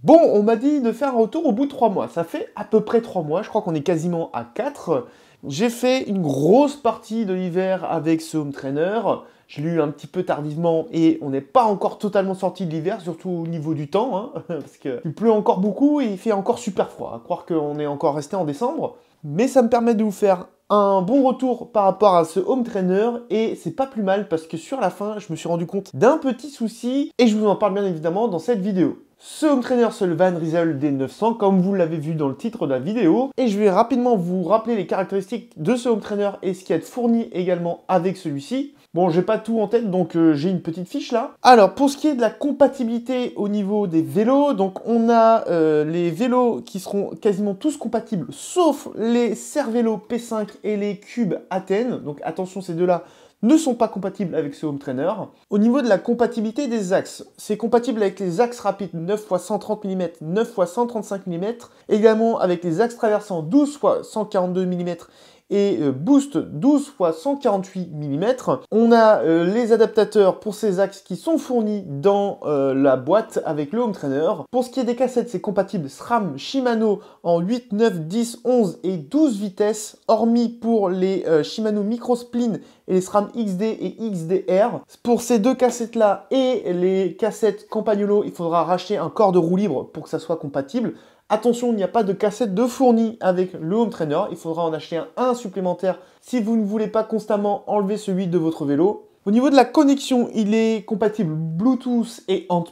Bon, on m'a dit de faire un retour au bout de 3 mois. Ça fait à peu près 3 mois, je crois qu'on est quasiment à 4. J'ai fait une grosse partie de l'hiver avec ce home trainer. Je l'ai eu un petit peu tardivement et on n'est pas encore totalement sorti de l'hiver, surtout au niveau du temps, hein, parce qu'il pleut encore beaucoup et il fait encore super froid. À croire qu'on est encore resté en décembre. Mais ça me permet de vous faire un bon retour par rapport à ce home trainer et c'est pas plus mal parce que sur la fin, je me suis rendu compte d'un petit souci et je vous en parle bien évidemment dans cette vidéo. Ce home trainer, c'est le Van Rysel D900, comme vous l'avez vu dans le titre de la vidéo. Et je vais rapidement vous rappeler les caractéristiques de ce home trainer et ce qui est fourni également avec celui-ci. Bon, j'ai pas tout en tête, donc j'ai une petite fiche là. Alors, pour ce qui est de la compatibilité au niveau des vélos, donc on a les vélos qui seront quasiment tous compatibles, sauf les Cervélo P5 et les Cube Athènes. Donc attention, ces deux-là ne sont pas compatibles avec ce home trainer. Au niveau de la compatibilité des axes, c'est compatible avec les axes rapides 9 x 130 mm, 9 x 135 mm, également avec les axes traversants 12 x 142 mm et boost 12 x 148 mm. On a les adaptateurs pour ces axes qui sont fournis dans la boîte avec le home trainer. Pour ce qui est des cassettes, c'est compatible SRAM Shimano en 8, 9, 10, 11 et 12 vitesses, hormis pour les Shimano Microspline et les SRAM XD et XDR. Pour ces deux cassettes-là et les cassettes Campagnolo, il faudra racheter un corps de roue libre pour que ça soit compatible. Attention, il n'y a pas de cassette de fourni avec le home trainer. Il faudra en acheter un supplémentaire si vous ne voulez pas constamment enlever celui de votre vélo. Au niveau de la connexion, il est compatible Bluetooth et Ant+.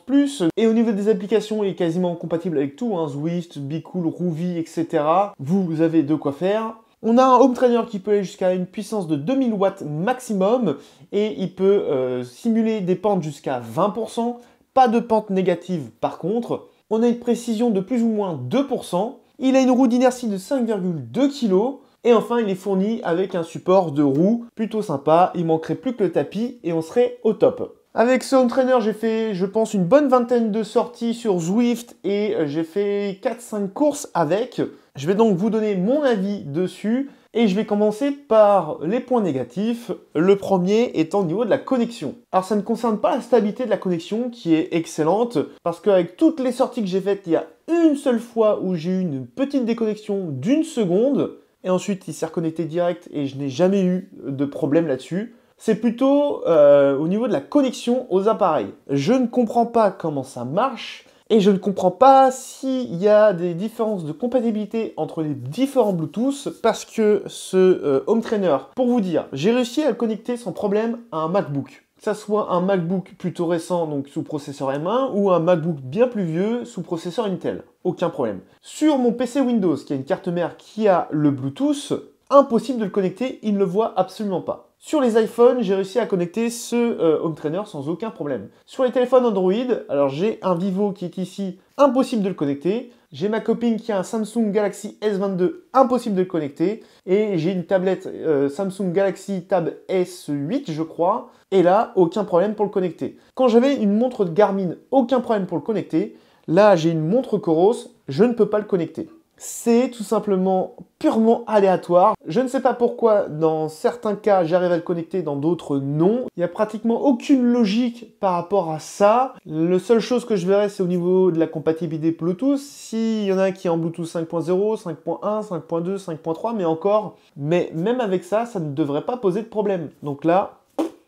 Et au niveau des applications, il est quasiment compatible avec tout, hein, Zwift, Becool, Rouvy, etc. Vous avez de quoi faire. On a un home trainer qui peut aller jusqu'à une puissance de 2000 watts maximum et il peut simuler des pentes jusqu'à 20%. Pas de pente négative par contre. On a une précision de plus ou moins 2%. Il a une roue d'inertie de 5,2 kg. Et enfin, il est fourni avec un support de roue plutôt sympa. Il manquerait plus que le tapis et on serait au top. Avec ce home trainer, j'ai fait, je pense, une bonne vingtaine de sorties sur Zwift et j'ai fait 4-5 courses avec. Je vais donc vous donner mon avis dessus. Et je vais commencer par les points négatifs, le premier étant au niveau de la connexion. Alors ça ne concerne pas la stabilité de la connexion qui est excellente, parce qu'avec toutes les sorties que j'ai faites, il y a une seule fois où j'ai eu une petite déconnexion d'une seconde, et ensuite il s'est reconnecté direct et je n'ai jamais eu de problème là-dessus. C'est plutôt au niveau de la connexion aux appareils. Je ne comprends pas comment ça marche. Et je ne comprends pas s'il y a des différences de compatibilité entre les différents Bluetooth parce que ce home trainer, pour vous dire, j'ai réussi à le connecter sans problème à un MacBook. Que ça soit un MacBook plutôt récent, donc sous processeur M1, ou un MacBook bien plus vieux sous processeur Intel. Aucun problème. Sur mon PC Windows, qui a une carte mère qui a le Bluetooth, impossible de le connecter, il ne le voit absolument pas. Sur les iPhones, j'ai réussi à connecter ce home trainer sans aucun problème. Sur les téléphones Android, alors j'ai un Vivo qui est ici, impossible de le connecter. J'ai ma copine qui a un Samsung Galaxy S22, impossible de le connecter. Et j'ai une tablette Samsung Galaxy Tab S8, je crois. Et là, aucun problème pour le connecter. Quand j'avais une montre de Garmin, aucun problème pour le connecter. Là, j'ai une montre Coros, je ne peux pas le connecter. C'est tout simplement purement aléatoire. Je ne sais pas pourquoi, dans certains cas, j'arrive à le connecter, dans d'autres, non. Il n'y a pratiquement aucune logique par rapport à ça. La seule chose que je verrais, c'est au niveau de la compatibilité Bluetooth. S'il y en a qui est en Bluetooth 5.0, 5.1, 5.2, 5.3, mais encore. Mais même avec ça, ça ne devrait pas poser de problème. Donc là,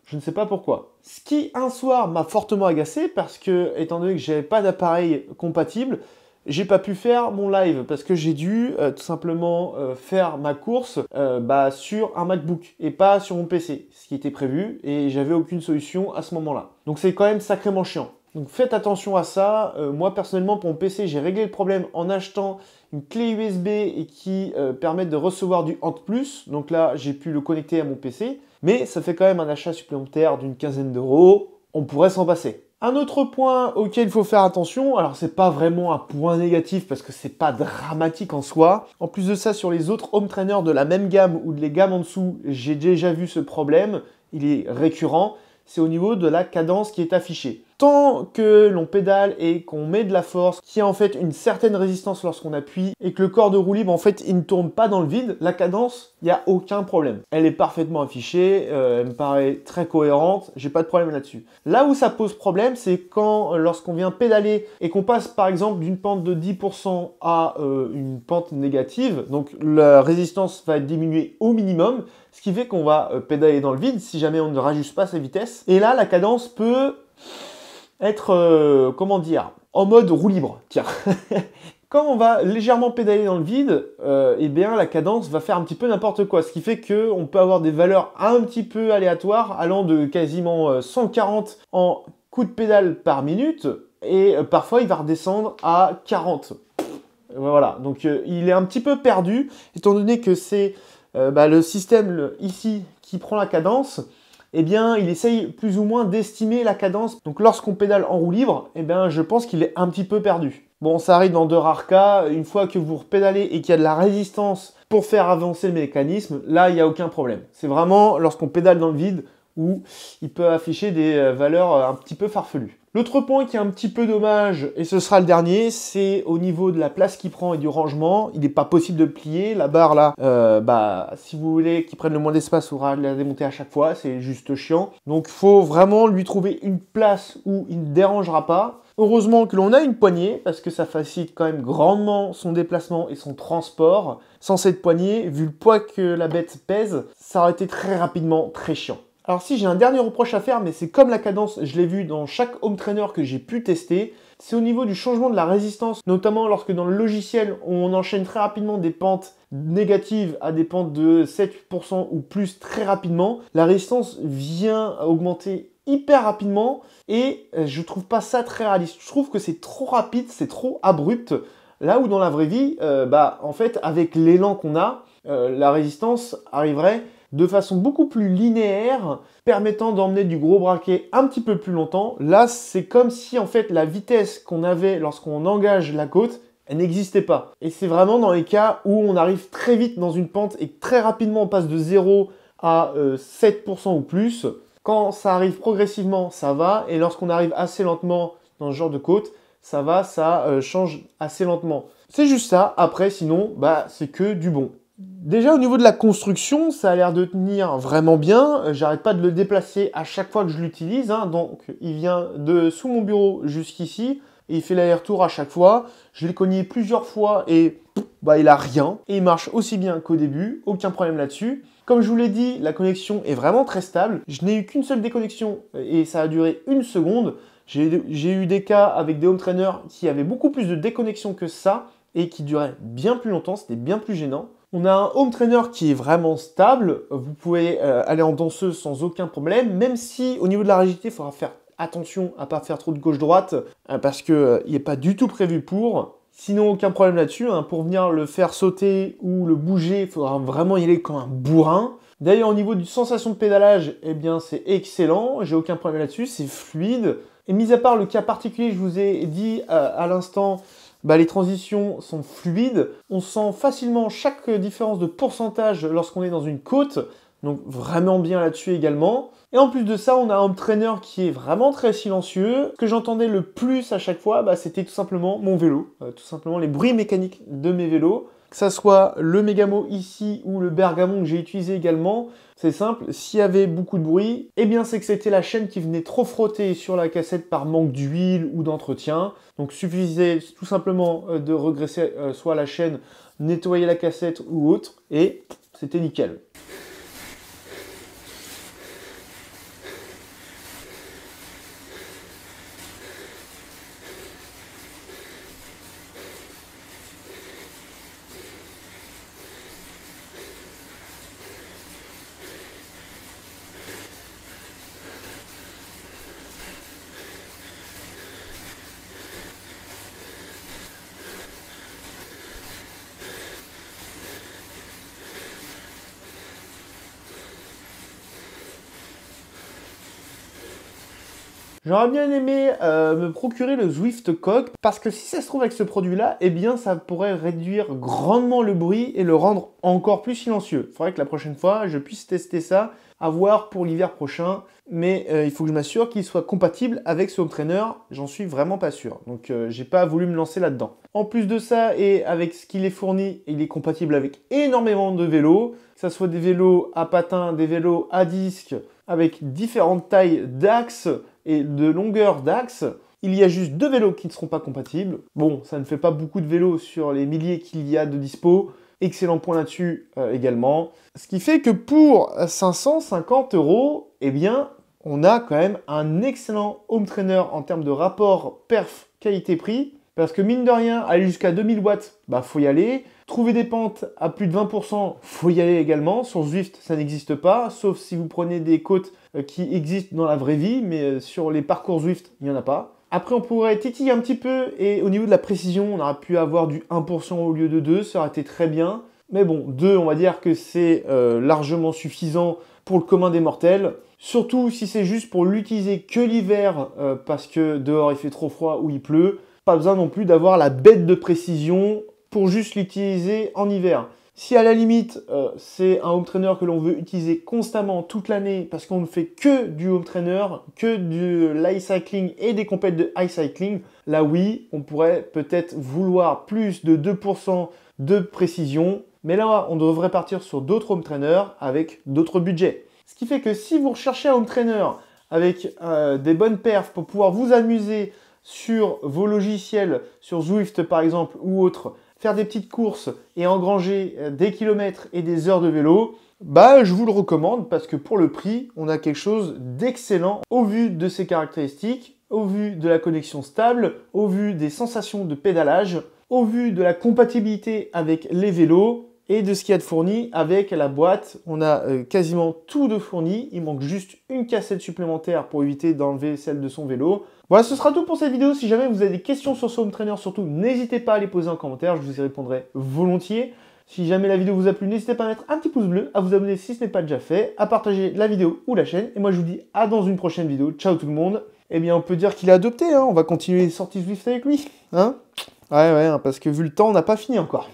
je ne sais pas pourquoi. Ce qui, un soir, m'a fortement agacé, parce que, étant donné que j'avais pas d'appareil compatible, j'ai pas pu faire mon live parce que j'ai dû tout simplement faire ma course sur un MacBook et pas sur mon PC, ce qui était prévu et j'avais aucune solution à ce moment-là. Donc c'est quand même sacrément chiant. Donc faites attention à ça. Moi personnellement pour mon PC, j'ai réglé le problème en achetant une clé USB et qui permet de recevoir du Ant+. Donc là, j'ai pu le connecter à mon PC, mais ça fait quand même un achat supplémentaire d'une quinzaine d'euros. On pourrait s'en passer. Un autre point auquel il faut faire attention, alors c'est pas vraiment un point négatif parce que c'est pas dramatique en soi. En plus de ça, sur les autres home trainers de la même gamme ou de les gammes en dessous, j'ai déjà vu ce problème. Il est récurrent. C'est au niveau de la cadence qui est affichée. tant que l'on pédale et qu'on met de la force, qui a en fait une certaine résistance lorsqu'on appuie, et que le corps de roue libre, en fait, il ne tourne pas dans le vide, la cadence, il n'y a aucun problème. Elle est parfaitement affichée, elle me paraît très cohérente, j'ai pas de problème là-dessus. Là où ça pose problème, c'est quand, lorsqu'on vient pédaler et qu'on passe par exemple d'une pente de 10% à une pente négative, donc la résistance va être diminuée au minimum, ce qui fait qu'on va pédaler dans le vide si jamais on ne rajuste pas sa vitesse. Et là, la cadence peut être, comment dire, en mode roue libre, tiens. Quand on va légèrement pédaler dans le vide, eh bien la cadence va faire un petit peu n'importe quoi, ce qui fait qu'on peut avoir des valeurs un petit peu aléatoires, allant de quasiment 140 en coups de pédale par minute, et parfois il va redescendre à 40. Voilà, donc il est un petit peu perdu, étant donné que c'est le système ici qui prend la cadence. Eh bien, il essaye plus ou moins d'estimer la cadence. Donc, lorsqu'on pédale en roue libre, eh bien, je pense qu'il est un petit peu perdu. Bon, ça arrive dans de rares cas. Une fois que vous repédalez et qu'il y a de la résistance pour faire avancer le mécanisme, là, il n'y a aucun problème. C'est vraiment lorsqu'on pédale dans le vide où il peut afficher des valeurs un petit peu farfelues. L'autre point qui est un petit peu dommage, et ce sera le dernier, c'est au niveau de la place qu'il prend et du rangement. Il n'est pas possible de plier. La barre là, si vous voulez qu'il prenne le moins d'espace, il faudra la démonter à chaque fois. C'est juste chiant. Donc il faut vraiment lui trouver une place où il ne dérangera pas. Heureusement que l'on a une poignée, parce que ça facilite quand même grandement son déplacement et son transport. Sans cette poignée, vu le poids que la bête pèse, ça aurait été très rapidement très chiant. Alors si j'ai un dernier reproche à faire, mais c'est comme la cadence, je l'ai vu dans chaque home trainer que j'ai pu tester, c'est au niveau du changement de la résistance, notamment lorsque dans le logiciel, on enchaîne très rapidement des pentes négatives à des pentes de 7% ou plus très rapidement, la résistance vient augmenter hyper rapidement et je trouve pas ça très réaliste. Je trouve que c'est trop rapide, c'est trop abrupt, là où dans la vraie vie, en fait, avec l'élan qu'on a, la résistance arriverait de façon beaucoup plus linéaire, permettant d'emmener du gros braquet un petit peu plus longtemps. Là, c'est comme si en fait la vitesse qu'on avait lorsqu'on engage la côte, elle n'existait pas. Et c'est vraiment dans les cas où on arrive très vite dans une pente et très rapidement on passe de 0 à 7% ou plus. Quand ça arrive progressivement, ça va. Et lorsqu'on arrive assez lentement dans ce genre de côte, ça va, ça change assez lentement. C'est juste ça. Après, sinon, c'est que du bon. Déjà au niveau de la construction, ça a l'air de tenir vraiment bien. J'arrête pas de le déplacer à chaque fois que je l'utilise. Donc il vient de sous mon bureau jusqu'ici et il fait l'aller-retour à chaque fois. Je l'ai cogné plusieurs fois et il a rien. Et il marche aussi bien qu'au début, aucun problème là-dessus. Comme je vous l'ai dit, la connexion est vraiment très stable. Je n'ai eu qu'une seule déconnexion et ça a duré 1 seconde. J'ai eu des cas avec des home trainers qui avaient beaucoup plus de déconnexion que ça et qui duraient bien plus longtemps, c'était bien plus gênant. On a un home trainer qui est vraiment stable, vous pouvez aller en danseuse sans aucun problème, même si au niveau de la rigidité, il faudra faire attention à ne pas faire trop de gauche-droite, parce qu'il n'est pas du tout prévu pour. Sinon, aucun problème là-dessus, pour venir le faire sauter ou le bouger, il faudra vraiment y aller comme un bourrin. D'ailleurs, au niveau d'une sensation de pédalage, eh bien c'est excellent, j'ai aucun problème là-dessus, c'est fluide. Et mis à part le cas particulier, je vous ai dit à l'instant, les transitions sont fluides. On sent facilement chaque différence de pourcentage lorsqu'on est dans une côte. Donc vraiment bien là-dessus également. Et en plus de ça, on a un home trainer qui est vraiment très silencieux. Ce que j'entendais le plus à chaque fois, c'était tout simplement mon vélo. Tout simplement les bruits mécaniques de mes vélos. Que ça soit le Mégamo ici ou le Bergamo que j'ai utilisé également, c'est simple, s'il y avait beaucoup de bruit, eh bien c'est que c'était la chaîne qui venait trop frotter sur la cassette par manque d'huile ou d'entretien. Donc suffisait tout simplement de regresser soit la chaîne, nettoyer la cassette ou autre, et c'était nickel. J'aurais bien aimé me procurer le Zwift Cog, parce que si ça se trouve avec ce produit-là, eh bien ça pourrait réduire grandement le bruit et le rendre encore plus silencieux. Il faudrait que la prochaine fois, je puisse tester ça À voir pour l'hiver prochain, mais il faut que je m'assure qu'il soit compatible avec ce home trainer. J'en suis vraiment pas sûr, donc j'ai pas voulu me lancer là-dedans. En plus de ça, et avec ce qu'il est fourni, il est compatible avec énormément de vélos, que ce soit des vélos à patins, des vélos à disques, avec différentes tailles d'axes et de longueur d'axe. Il y a juste 2 vélos qui ne seront pas compatibles. Bon, ça ne fait pas beaucoup de vélos sur les milliers qu'il y a de dispo. Excellent point là-dessus également. Ce qui fait que pour 550 €, eh bien, on a quand même un excellent home trainer en termes de rapport perf qualité-prix. Parce que mine de rien, aller jusqu'à 2000 watts, bah faut y aller. Trouver des pentes à plus de 20%, faut y aller également. Sur Zwift, ça n'existe pas, sauf si vous prenez des côtes qui existent dans la vraie vie, mais sur les parcours Zwift, il n'y en a pas. Après, on pourrait titiller un petit peu, et au niveau de la précision, on aurait pu avoir du 1% au lieu de 2, ça aurait été très bien. Mais bon, 2, on va dire que c'est largement suffisant pour le commun des mortels. Surtout si c'est juste pour l'utiliser que l'hiver, parce que dehors il fait trop froid ou il pleut. Pas besoin non plus d'avoir la bête de précision pour juste l'utiliser en hiver. Si à la limite, c'est un home trainer que l'on veut utiliser constamment toute l'année parce qu'on ne fait que du home trainer, que de l'ice cycling et des compètes de ice cycling, là oui, on pourrait peut-être vouloir plus de 2% de précision. Mais là, on devrait partir sur d'autres home trainers avec d'autres budgets. Ce qui fait que si vous recherchez un home trainer avec des bonnes perfs pour pouvoir vous amuser sur vos logiciels, sur Zwift par exemple ou autres, faire des petites courses et engranger des kilomètres et des heures de vélo, bah je vous le recommande parce que pour le prix, on a quelque chose d'excellent au vu de ses caractéristiques, au vu de la connexion stable, au vu des sensations de pédalage, au vu de la compatibilité avec les vélos et de ce qu'il y a de fourni avec la boîte. On a quasiment tout de fourni, il manque juste une cassette supplémentaire pour éviter d'enlever celle de son vélo. Voilà, ce sera tout pour cette vidéo. Si jamais vous avez des questions sur ce home trainer, surtout, n'hésitez pas à les poser en commentaire, je vous y répondrai volontiers. Si jamais la vidéo vous a plu, n'hésitez pas à mettre un petit pouce bleu, à vous abonner si ce n'est pas déjà fait, à partager la vidéo ou la chaîne. Et moi, je vous dis à dans une prochaine vidéo. Ciao tout le monde. Eh bien, on peut dire qu'il est adopté, hein. On va continuer les sorties Zwift avec lui. Hein, ouais, parce que vu le temps, on n'a pas fini encore.